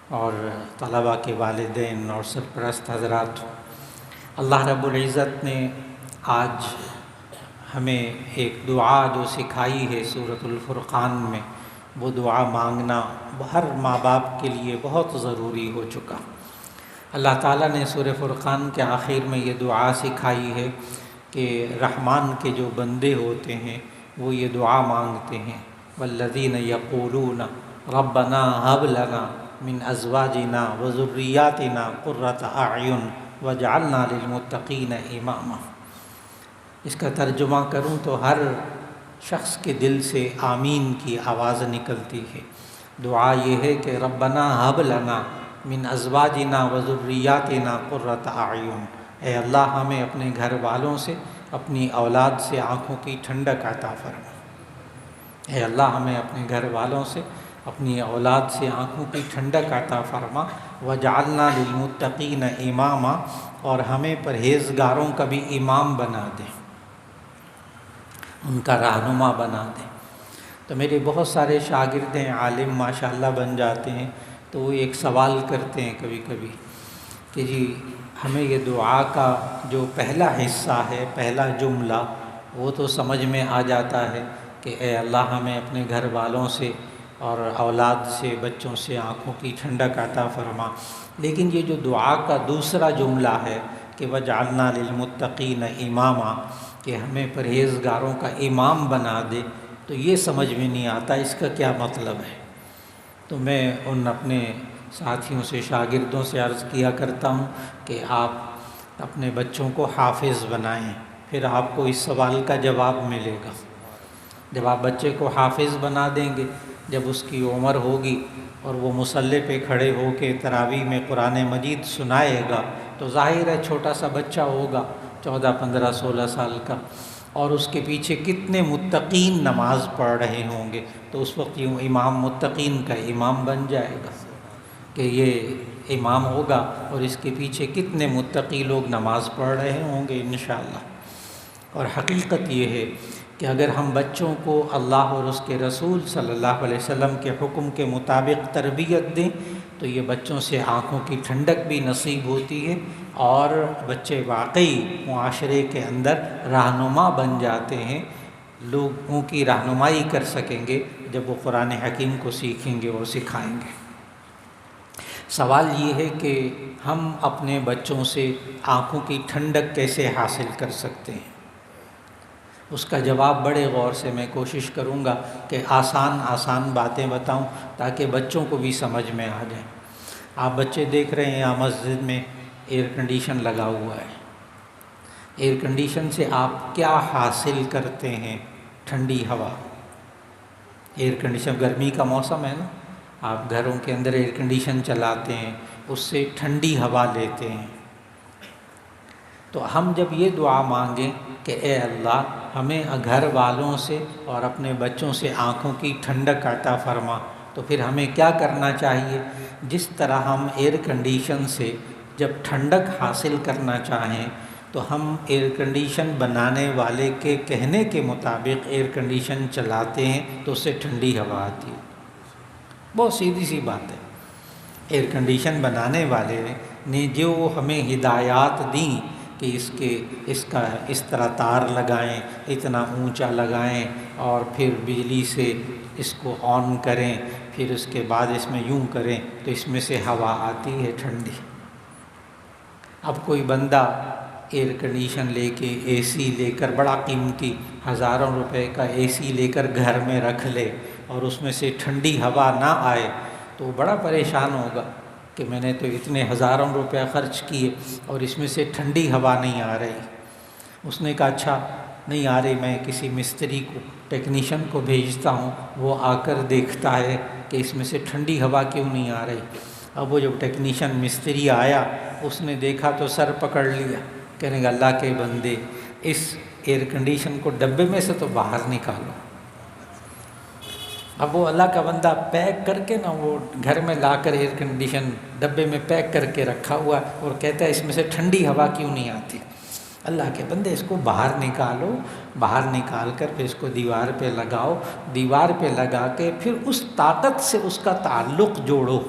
اور طلباء کے والدین اور سرپرست حضرات، اللہ رب العزت نے آج ہمیں ایک دعا جو سکھائی ہے سورۃ الفرقان میں، وہ دعا مانگنا ہر ماں باپ کے لیے بہت ضروری ہو چکا۔ اللہ تعالیٰ نے سورہ فرقان کے آخر میں یہ دعا سکھائی ہے کہ رحمان کے جو بندے ہوتے ہیں وہ یہ دعا مانگتے ہیں، والذین یقولون ربنا ھب لنا من ازواجنا وذریاتنا قرۃ اعین واجعلنا للمتقین اماما۔ اس کا ترجمہ کروں تو ہر شخص کے دل سے آمین کی آواز نکلتی ہے۔ دعا یہ ہے کہ ربنا ھب لنا من ازواجنا وذریاتنا قرۃ اعین، اے اللہ ہمیں اپنے گھر والوں سے، اپنی اولاد سے آنکھوں کی ٹھنڈک عطا فرما۔ اے اللہ ہمیں اپنے گھر والوں سے، اپنی اولاد سے آنکھوں کی ٹھنڈک عطا فرما، وجعلنا للمتقین اماما، اور ہمیں پرہیزگاروں کا بھی امام بنا دے، ان کا رہنما بنا دے۔ تو میرے بہت سارے شاگرد ہیں، عالم ماشاءاللہ بن جاتے ہیں، تو وہ ایک سوال کرتے ہیں کبھی کبھی کہ جی ہمیں یہ دعا کا جو پہلا حصہ ہے، پہلا جملہ، وہ تو سمجھ میں آ جاتا ہے کہ اے اللہ ہمیں اپنے گھر والوں سے اور اولاد سے، بچوں سے آنکھوں کی ٹھنڈک عطا فرما، لیکن یہ جو دعا کا دوسرا جملہ ہے کہ وجعلنا للمتقین اماما، کہ ہمیں پرہیزگاروں کا امام بنا دے، تو یہ سمجھ میں نہیں آتا اس کا کیا مطلب ہے۔ تو میں ان اپنے ساتھیوں سے، شاگردوں سے عرض کیا کرتا ہوں کہ آپ اپنے بچوں کو حافظ بنائیں، پھر آپ کو اس سوال کا جواب ملے گا۔ جب آپ بچے کو حافظ بنا دیں گے، جب اس کی عمر ہوگی اور وہ مصلی پہ کھڑے ہو کے تراویح میں قرآن مجید سنائے گا، تو ظاہر ہے چھوٹا سا بچہ ہوگا 14 15 16 سال کا، اور اس کے پیچھے کتنے متقین نماز پڑھ رہے ہوں گے، تو اس وقت یوں امام متقین کا امام بن جائے گا کہ یہ امام ہوگا اور اس کے پیچھے کتنے متقی لوگ نماز پڑھ رہے ہوں گے انشاءاللہ۔ اور حقیقت یہ ہے کہ اگر ہم بچوں کو اللہ اور اس کے رسول صلی اللہ علیہ وسلم کے حکم کے مطابق تربیت دیں تو یہ بچوں سے آنکھوں کی ٹھنڈک بھی نصیب ہوتی ہے، اور بچے واقعی معاشرے کے اندر رہنما بن جاتے ہیں، لوگوں کی رہنمائی کر سکیں گے جب وہ قرآن حکیم کو سیکھیں گے اور سکھائیں گے۔ سوال یہ ہے کہ ہم اپنے بچوں سے آنکھوں کی ٹھنڈک کیسے حاصل کر سکتے ہیں؟ اس کا جواب بڑے غور سے میں کوشش کروں گا کہ آسان باتیں بتاؤں تاکہ بچوں کو بھی سمجھ میں آ جائیں۔ آپ بچے دیکھ رہے ہیں یہاں مسجد میں ایئر کنڈیشن لگا ہوا ہے۔ ایئر کنڈیشن سے آپ کیا حاصل کرتے ہیں؟ ٹھنڈی ہوا۔ ایئر کنڈیشن، گرمی کا موسم ہے نا، آپ گھروں کے اندر ایئر کنڈیشن چلاتے ہیں، اس سے ٹھنڈی ہوا لیتے ہیں۔ تو ہم جب یہ دعا مانگیں کہ اے اللہ ہمیں گھر والوں سے اور اپنے بچوں سے آنکھوں کی ٹھنڈک عطا فرما، تو پھر ہمیں کیا کرنا چاہیے؟ جس طرح ہم ایئر کنڈیشن سے جب ٹھنڈک حاصل کرنا چاہیں تو ہم ایئر کنڈیشن بنانے والے کے کہنے کے مطابق ایئر کنڈیشن چلاتے ہیں تو اس سے ٹھنڈی ہوا آتی ہے۔ بہت سیدھی سی بات ہے۔ ایئر کنڈیشن بنانے والے نے جو ہمیں ہدایات دیں کہ اس طرح تار لگائیں، اتنا اونچا لگائیں، اور پھر بجلی سے اس کو آن کریں، پھر اس کے بعد اس میں یوں کریں تو اس میں سے ہوا آتی ہے ٹھنڈی۔ اب کوئی بندہ ایئر کنڈیشن لے کے، اے سی لے کر، بڑا قیمتی ہزاروں روپے کا اے سی لے کر گھر میں رکھ لے اور اس میں سے ٹھنڈی ہوا نہ آئے تو وہ بڑا پریشان ہوگا کہ میں نے تو اتنے ہزاروں روپے خرچ کیے اور اس میں سے ٹھنڈی ہوا نہیں آ رہی۔ اس نے کہا اچھا نہیں آ رہی، میں کسی مستری کو، ٹیکنیشین کو بھیجتا ہوں، وہ آ کر دیکھتا ہے کہ اس میں سے ٹھنڈی ہوا کیوں نہیں آ رہی۔ اب وہ جب ٹیکنیشین مستری آیا، اس نے دیکھا تو سر پکڑ لیا، کہنے لگا اللہ کے بندے اس ایئر کنڈیشن کو ڈبے میں سے تو باہر نکالو۔ اب وہ اللہ کا بندہ پیک کر کے نا، وہ گھر میں لا کر ایئر کنڈیشن ڈبے میں پیک کر کے رکھا ہوا، اور کہتا ہے اس میں سے ٹھنڈی ہوا کیوں نہیں آتی۔ اللہ کے بندے اس کو باہر نکالو، باہر نکال کر پھر اس کو دیوار پہ لگاؤ، دیوار پہ لگا کے پھر اس طاقت سے اس کا تعلق جوڑو۔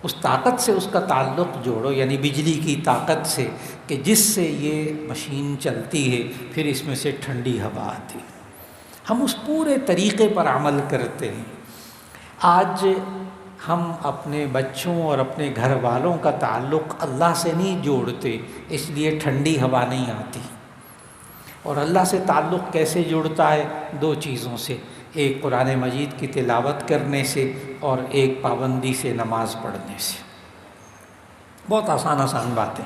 اس طاقت سے اس کا تعلق جوڑو، یعنی بجلی کی طاقت سے کہ جس سے یہ مشین چلتی ہے، پھر اس میں سے ٹھنڈی ہوا آتی۔ ہم اس پورے طریقے پر عمل کرتے ہیں۔ آج ہم اپنے بچوں اور اپنے گھر والوں کا تعلق اللہ سے نہیں جوڑتے، اس لیے ٹھنڈی ہوا نہیں آتی۔ اور اللہ سے تعلق کیسے جڑتا ہے؟ دو چیزوں سے، ایک قرآن مجید کی تلاوت کرنے سے اور ایک پابندی سے نماز پڑھنے سے۔ بہت آسان باتیں۔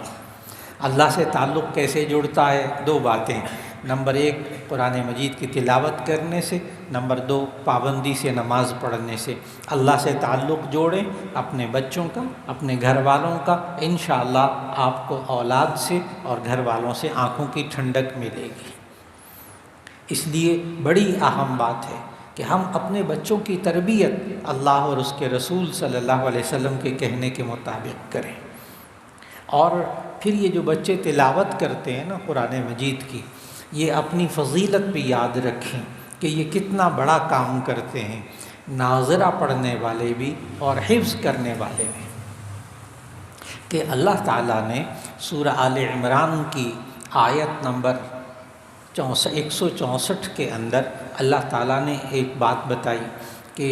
اللہ سے تعلق کیسے جڑتا ہے؟ دو باتیں، نمبر ایک قرآن مجید کی تلاوت کرنے سے، نمبر دو پابندی سے نماز پڑھنے سے۔ اللہ سے تعلق جوڑیں اپنے بچوں کا، اپنے گھر والوں کا، انشاءاللہ آپ کو اولاد سے اور گھر والوں سے آنکھوں کی ٹھنڈک ملے گی۔ اس لیے بڑی اہم بات ہے کہ ہم اپنے بچوں کی تربیت اللہ اور اس کے رسول صلی اللہ علیہ وسلم کے کہنے کے مطابق کریں۔ اور پھر یہ جو بچے تلاوت کرتے ہیں نا قرآن مجید کی، یہ اپنی فضیلت بھی یاد رکھیں کہ یہ کتنا بڑا کام کرتے ہیں، ناظرہ پڑھنے والے بھی اور حفظ کرنے والے بھی۔ کہ اللہ تعالیٰ نے سورہ آل عمران کی آیت نمبر 164 کے اندر اللہ تعالیٰ نے ایک بات بتائی کہ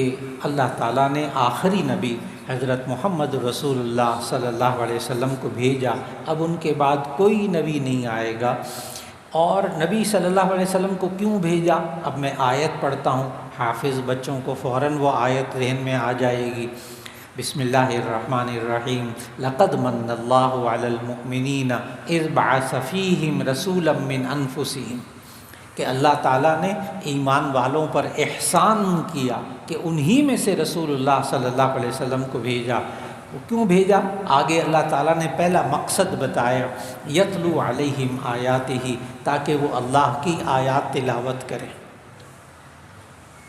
اللہ تعالیٰ نے آخری نبی حضرت محمد رسول اللہ صلی اللہ علیہ وسلم کو بھیجا، اب ان کے بعد کوئی نبی نہیں آئے گا۔ اور نبی صلی اللہ علیہ وسلم کو کیوں بھیجا؟ اب میں آیت پڑھتا ہوں، حافظ بچوں کو فوراً وہ آیت ذہن میں آ جائے گی۔ بسم اللہ الرحمن الرحیم، لقد من اللہ علی المؤمنین اذ بعث فیہم رسولا من انفسہم، کہ اللہ تعالیٰ نے ایمان والوں پر احسان کیا کہ انہی میں سے رسول اللہ صلی اللہ علیہ وسلم کو بھیجا۔ وہ کیوں بھیجا؟ آگے اللہ تعالیٰ نے پہلا مقصد بتایا، یتلو علیہم آیاتہ، تاکہ وہ اللہ کی آیات تلاوت کریں۔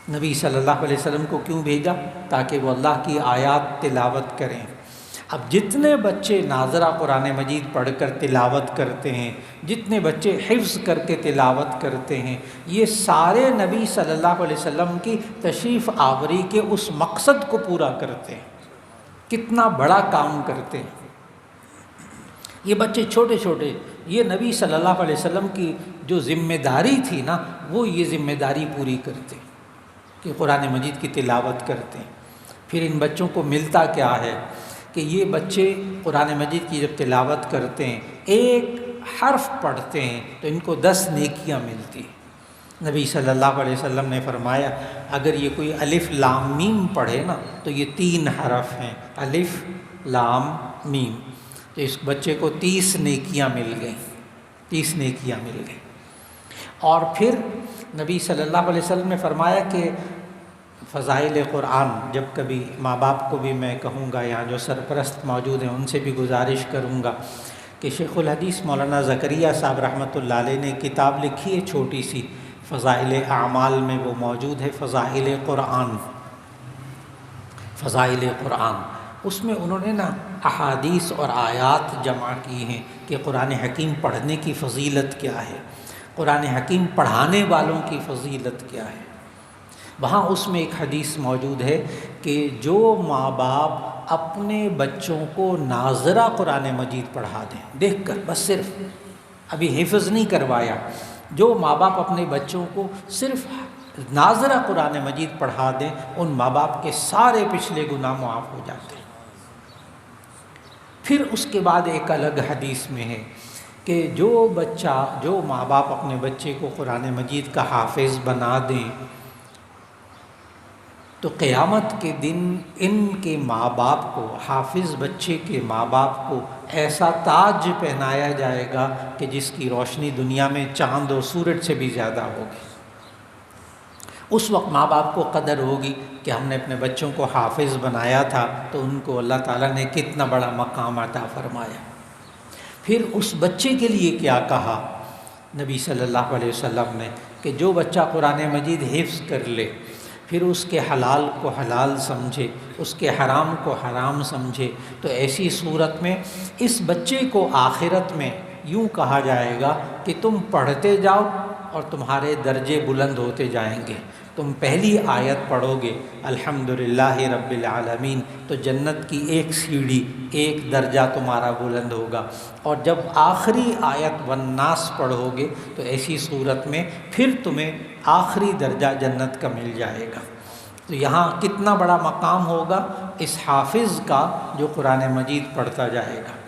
نبی صلی اللہ علیہ وسلم کو کیوں بھیجا؟ تاکہ وہ اللہ کی آیات تلاوت کریں۔ اب جتنے بچے ناظرہ قرآن مجید پڑھ کر تلاوت کرتے ہیں، جتنے بچے حفظ کر کے تلاوت کرتے ہیں، یہ سارے نبی صلی اللہ علیہ وسلم کی تشریف آوری کے اس مقصد کو پورا کرتے ہیں۔ کتنا بڑا کام کرتے ہیں یہ بچے چھوٹے چھوٹے۔ یہ نبی صلی اللہ علیہ وسلم کی جو ذمہ داری تھی نا، وہ یہ ذمہ داری پوری کرتے ہیں کہ قرآن مجید کی تلاوت کرتے ہیں۔ پھر ان بچوں کو ملتا کیا ہے کہ یہ بچے قرآن مجید کی جب تلاوت کرتے ہیں، ایک حرف پڑھتے ہیں تو ان کو 10 نیکیاں ملتی ہیں۔ نبی صلی اللہ علیہ وسلم نے فرمایا اگر یہ کوئی الف لام میم پڑھے نا تو یہ 3 حرف ہیں، الف لام میم، تو اس بچے کو 30 نیکیاں مل گئیں، 30 نیکیاں مل گئیں۔ اور پھر نبی صلی اللہ علیہ وسلم نے فرمایا کہ فضائل قرآن، جب کبھی ماں باپ کو بھی میں کہوں گا، یہاں جو سرپرست موجود ہیں ان سے بھی گزارش کروں گا کہ شیخ الحدیث مولانا زکریا صاحب رحمۃ اللہ علیہ نے کتاب لکھی ہے چھوٹی سی، فضائل اعمال میں وہ موجود ہے، فضائل قرآن، فضائل قرآن۔ اس میں انہوں نے نا احادیث اور آیات جمع کی ہیں کہ قرآن حکیم پڑھنے کی فضیلت کیا ہے، قرآن حکیم پڑھانے والوں کی فضیلت کیا ہے۔ وہاں اس میں ایک حدیث موجود ہے کہ جو ماں باپ اپنے بچوں کو ناظرہ قرآن مجید پڑھا دیں، دیکھ کر، بس صرف ابھی حفظ نہیں کروایا، جو ماں باپ اپنے بچوں کو صرف ناظرہ قرآن مجید پڑھا دیں، ان ماں باپ کے سارے پچھلے گناہ معاف ہو جاتے ہیں۔ پھر اس کے بعد ایک الگ حدیث میں ہے کہ جو ماں باپ اپنے بچے کو قرآن مجید کا حافظ بنا دیں تو قیامت کے دن ان کے ماں باپ کو، حافظ بچے کے ماں باپ کو ایسا تاج پہنایا جائے گا کہ جس کی روشنی دنیا میں چاند و سورج سے بھی زیادہ ہوگی۔ اس وقت ماں باپ کو قدر ہوگی کہ ہم نے اپنے بچوں کو حافظ بنایا تھا تو ان کو اللہ تعالیٰ نے کتنا بڑا مقام عطا فرمایا۔ پھر اس بچے کے لیے کیا کہا نبی صلی اللہ علیہ وسلم نے کہ جو بچہ قرآن مجید حفظ کر لے، پھر اس کے حلال کو حلال سمجھے، اس کے حرام کو حرام سمجھے، تو ایسی صورت میں اس بچے کو آخرت میں یوں کہا جائے گا کہ تم پڑھتے جاؤ اور تمہارے درجے بلند ہوتے جائیں گے، تم پہلی آیت پڑھو گے الحمدللہ رب العالمین تو جنت کی ایک سیڑھی، ایک درجہ تمہارا بلند ہوگا، اور جب آخری آیت والناس پڑھو گے تو ایسی صورت میں پھر تمہیں آخری درجہ جنت کا مل جائے گا۔ تو یہاں کتنا بڑا مقام ہوگا اس حافظ کا جو قرآن مجید پڑھتا جائے گا۔